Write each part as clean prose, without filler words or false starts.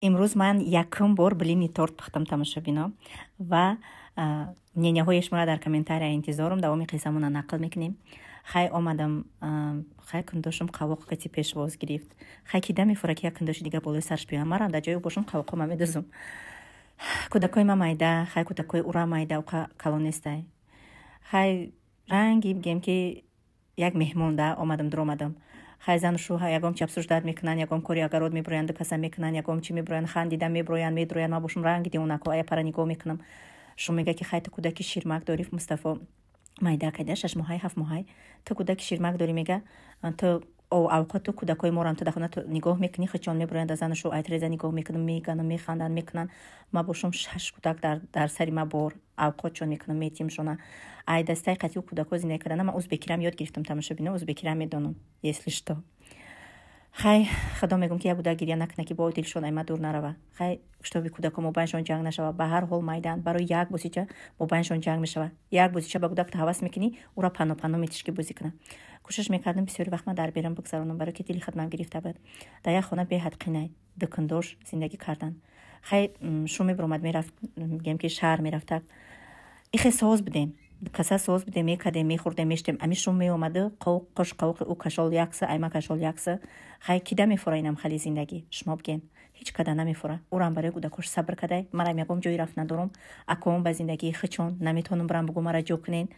امروز من یکم بار بلینی торт пухтам тамошобино ва мнениyaҳояшонро дар комментария интизорум. давоми қиссамона нақл мекунем. хай омадам, хай кундошум қавоқ кати пешвоз гирифт. хай кида мефора ки як кундоши дига болои сарш биёям. марам дар ҷои бошум қавоқо ма медузум. кӯдакои ма майда, хай кӯдакои ура майда ука калонестай. хай ранги бигем ки як меҳмон да омадам дуромадам. хай зану шӯҳа ягом чапсуш дард мекунанд, ягом кори агарод меброянд, каса мекунанд, ягом чи меброянд, хандида меброянд, медроянд. ма бошум ранги дионако ая пара нигоҳ мекунам. шум мега ки хай ту кӯдаки ширмак дорӣ. Мустафо майда кайда 6 моҳай 7 моҳай ту кӯдаки ширмак дорӣ мега ту авқот ту кӯдакои морам ту дахона ту нигоҳ мекунӣ, хичон меброянд, аз зану шу айтреза нигоҳ мекунам, меганам, механданд, мекунанд. ма бошум 6 кӯдак дар сари ма бор авқот чон мекунам, метимшона. ай дастаи қатъи кӯдако зиндаги кардана. ма узбекирам ёд гирифтам тамошобино, узбекирам медонам, если что. хай худо мегум ки як буда гирья накна ки бо дилшон айма дур нарава. хай штоби кӯдако мобайншон ҷанг нашава. ба ҳар ҳол майдан барои як бозича мобайншон ҷанг мешава. як бозича ба кӯдак ҳавас мекунӣ, ура пано метиш ки бозӣ кунад. кӯшиш мекардам бисёри вақт ма дар берам бигзаронам, барои ки дили худам гирифта буд. дар як хона беҳад қинай дукундош зиндагӣ кардан. хай шу мебиромад мерафт, мегем ки шаҳр мерафтак. ихе соз будем, каса соз будем, мекадем, мехӯрдем, мештем. ами шум меомаду қош қавоқи ӯ кашол якса, айма кашол якса. хай кида мефора инам хали зиндагӣ? шумо бигем. ҳеҷ када намефора. урам барои кӯдакош сабр кадай. марам ягом ҷои рафт надорум. акоам ба зиндагии хичон наметонам барам бугу мара ҷо кунен.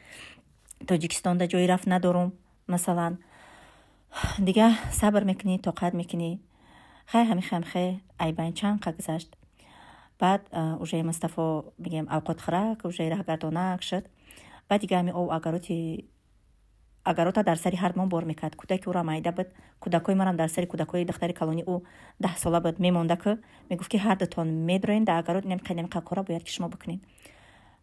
тоҷикистонда ҷои рафт надорум. масалан дига сабр мекунӣ, тоқат мекунӣ. хай ҳамихе айбайн чанд қа гузашт. баъд уже Мустафо мегем авқот хӯрак, уже раҳгардонак шуд. баъд дига ами ов агарота дар сари ҳардмон бор мекард. кӯдаки ӯра майда буд, кӯдакои марам дар сари кӯдакои духтари калони ӯ 10 сола буд. мемонда ки мегуфт ки ҳардутон медроен да агарод инам кора бояд ки шумо бикунед.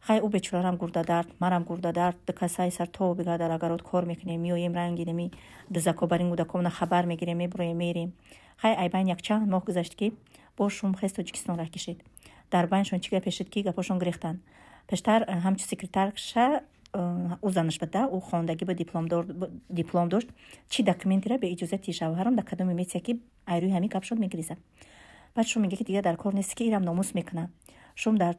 хай ӯ бечорарам гурда дард, марам гурда дард, дукасаи сар то бига дар агарод кор мекунем, меоем ранги нами дузако барин кӯдакомна хабар мегирем, меброем, мерем. хай айбайн якчанд моҳ гузашт ки бо шум хез Тоҷикистон ра кишид. дар байншон чига пешид ки гапошон гирехтанд. пештар ҳамчи секретарша ӯ занаш буда, ӯ хондаги ба диплом дошт. чӣ документира бе иҷозати шавҳарам да кадоме метия ки айрӯи ҳами гапшон мегиризад. баъд шум мега ки дига дар кор нест ки ирам номус мекунад. шум дар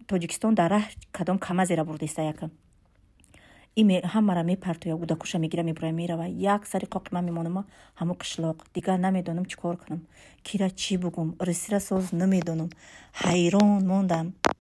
Тоҷикистон дар раҳ кадом камазера бурдиста якам. ин ҳамара мепартоя, кӯдакоша мегира, меброя, мерава. як сари қоқи ман мемонам, ҳаму қишлоқ. дига намедонам чӣ кор кунам, кира чӣ бугум, рисира соз намедонам. ҳайрон мондам.